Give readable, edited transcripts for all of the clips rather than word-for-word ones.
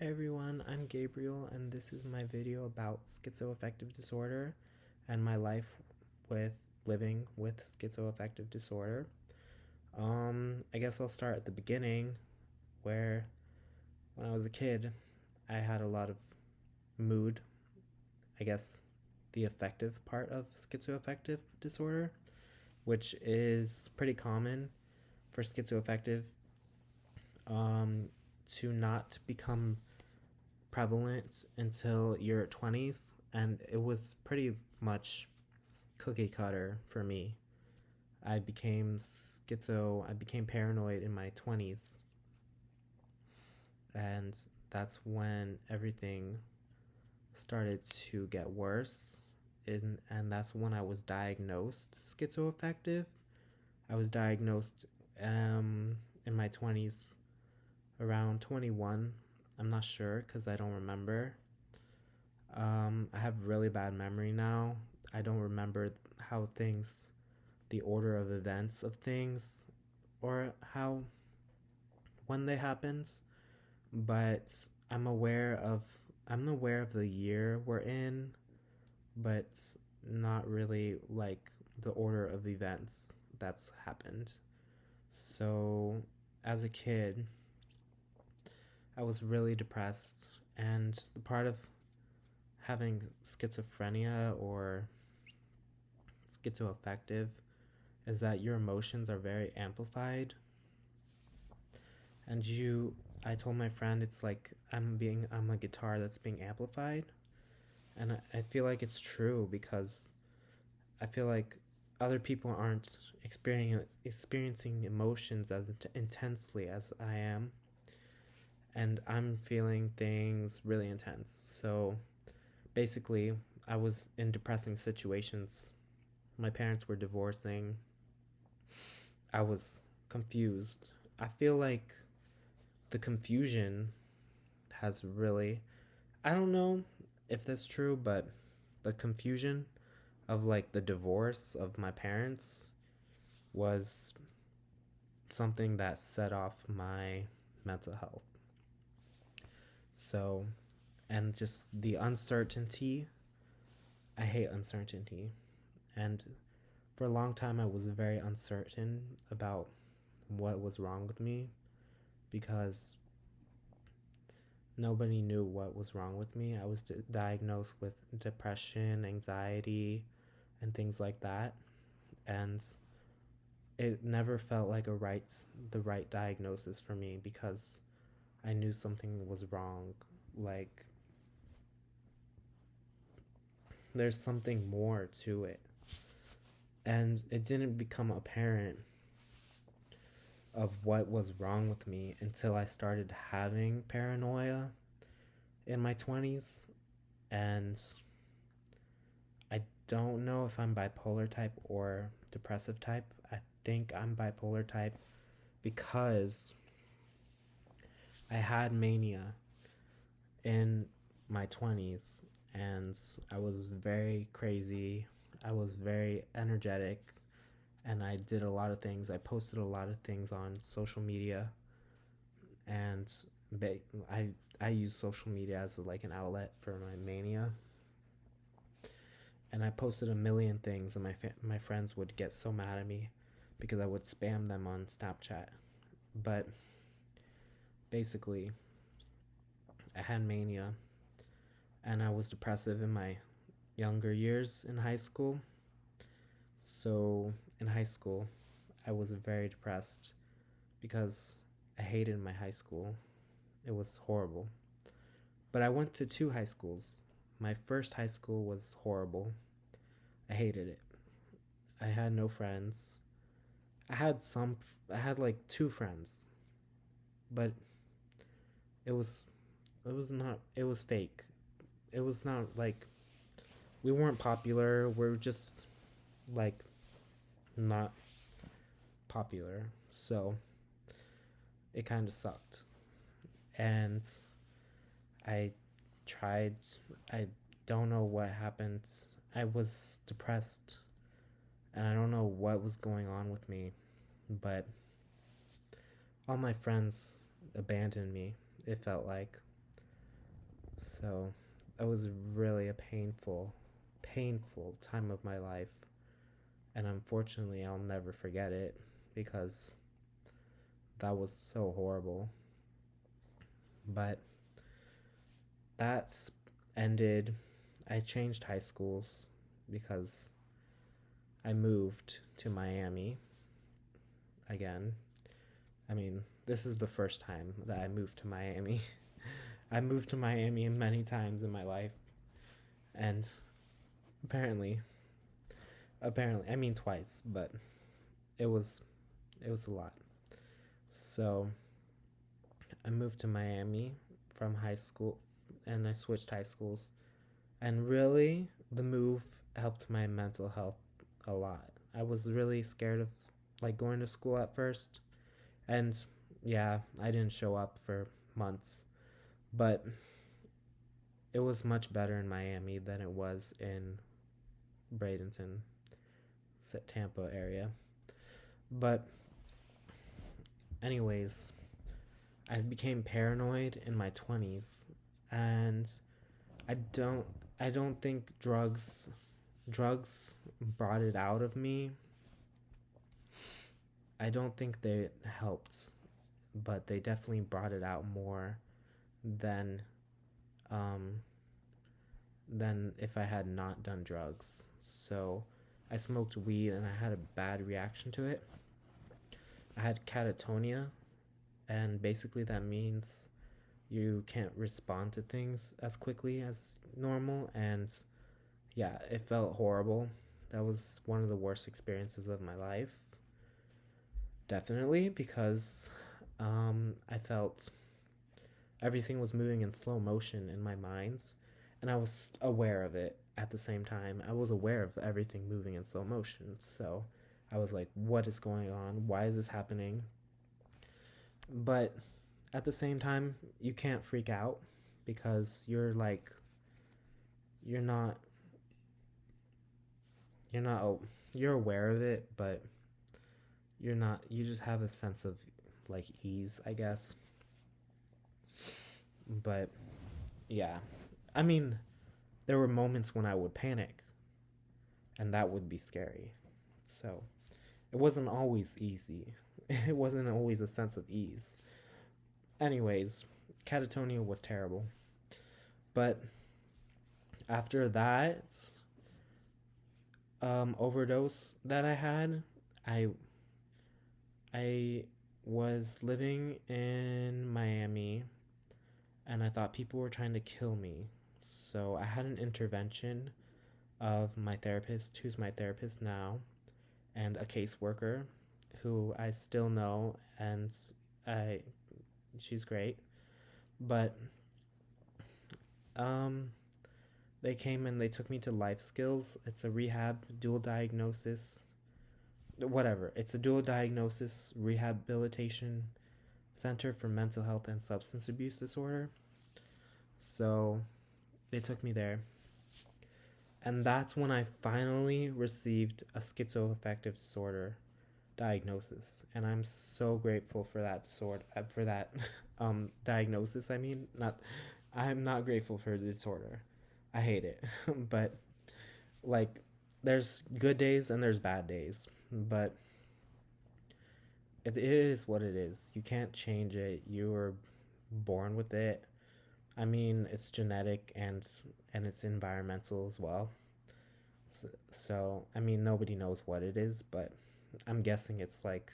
Hi everyone, I'm Gabriel and this is my video about schizoaffective disorder and my life with living with schizoaffective disorder. I guess I'll start at the beginning where when I was a kid, I had a lot of mood, I guess the affective part of schizoaffective disorder, which is pretty common for schizoaffective to not become prevalent until your 20s, and it was pretty much cookie cutter for me. I became paranoid in my 20s, and that's when everything started to get worse. And that's when I was diagnosed schizoaffective. I was diagnosed in my 20s, around 21. I'm not sure because I don't remember. I have really bad memory now. I don't remember how things, the order of events of things, or how, when they happened, but I'm aware of the year we're in, but not really like the order of events that's happened. So, as a kid, I was really depressed, and the part of having schizophrenia or schizoaffective is that your emotions are very amplified, and I told my friend it's like I'm a guitar that's being amplified, and I feel like it's true because I feel like other people aren't experiencing emotions as intensely as I am, and I'm feeling things really intense. So basically, I was in depressing situations. My parents were divorcing. I was confused. I feel like the confusion has really, I don't know if that's true, but the confusion of like the divorce of my parents was something that set off my mental health. So, and just the uncertainty. I hate uncertainty. And for a long time, I was very uncertain about what was wrong with me because nobody knew what was wrong with me. I was diagnosed with depression, anxiety, and things like that. And it never felt like the right diagnosis for me because I knew something was wrong. Like there's something more to it. And it didn't become apparent of what was wrong with me until I started having paranoia in my 20s. And I don't know if I'm bipolar type or depressive type. I think I'm bipolar type because I had mania in my 20s, and I was very crazy. I was very energetic, and I did a lot of things. I posted a lot of things on social media, and I I use social media as like an outlet for my mania. And I posted a million things, and my friends would get so mad at me because I would spam them on Snapchat. But basically, I had mania, and I was depressive in my younger years in high school. So in high school, I was very depressed because I hated my high school. It was horrible. But I went to two high schools. My first high school was horrible. I hated it. I had no friends. I had like two friends, but it was it was fake. It was not like we weren't popular. We're just like not popular. So it kind of sucked. And I tried, I don't know what happened. I was depressed and I don't know what was going on with me, but all my friends abandoned me, it felt like. So it was really a painful time of my life. And unfortunately, I'll never forget it because that was so horrible. But that's ended. I changed high schools because I moved to Miami again. I mean, this is the first time that I moved to Miami. I moved to Miami many times in my life, and apparently, I mean twice, but it was it was a lot. So I moved to Miami from high school, and I switched high schools. And really, the move helped my mental health a lot. I was really scared of like going to school at first, and yeah, I didn't show up for months, but it was much better in Miami than it was in Bradenton, Tampa area. But anyways, I became paranoid in my 20s, and I don't I don't think drugs brought it out of me. I don't think they helped, but they definitely brought it out more than um than if I had not done drugs. So I smoked weed and I had a bad reaction to it. I had catatonia, and basically that means you can't respond to things as quickly as normal, and yeah, it felt horrible. That was one of the worst experiences of my life. Definitely because I felt everything was moving in slow motion in my minds, and I was aware of it at the same time. I was aware of everything moving in slow motion. So I was like, what is going on? Why is this happening? But at the same time, you can't freak out because you're not you're not you're aware of it, but you just have a sense of like ease, I guess. But yeah. I mean, there were moments when I would panic, and that would be scary. So, it wasn't always easy. It wasn't always a sense of ease. Anyways, catatonia was terrible. But after that overdose that I had, I I was living in Miami, and I thought people were trying to kill me. So I had an intervention of my therapist, who's my therapist now, and a caseworker who I still know, and I she's great. But um they came and they took me to Life Skills. It's a rehab dual diagnosis, whatever. It's a dual diagnosis rehabilitation center for mental health and substance abuse disorder. So they took me there. And that's when I finally received a schizoaffective disorder diagnosis. And I'm so grateful for that disorder, for that diagnosis. I mean, not, I'm not grateful for the disorder. I hate it. But like, there's good days and there's bad days. But it is what it is. You can't change it. You were born with it. I mean, it's genetic and it's environmental as well. So, I mean, nobody knows what it is, but I'm guessing it's like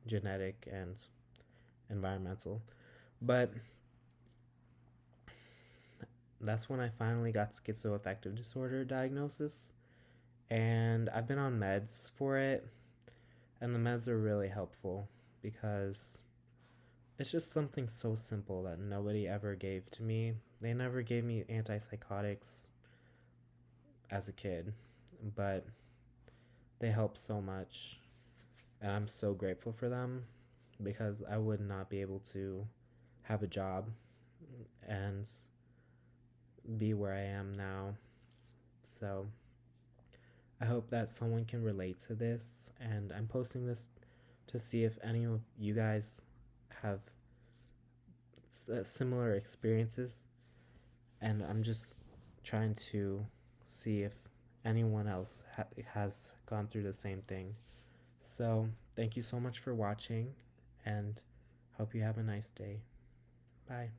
genetic and environmental. But that's when I finally got schizoaffective disorder diagnosis, and I've been on meds for it, and the meds are really helpful because it's just something so simple that nobody ever gave to me. They never gave me antipsychotics as a kid, but they help so much, and I'm so grateful for them because I would not be able to have a job and be where I am now. So I hope that someone can relate to this, and I'm posting this to see if any of you guys have similar experiences, And I'm just trying to see if anyone else has gone through the same thing. So, thank you so much for watching, and hope you have a nice day. Bye.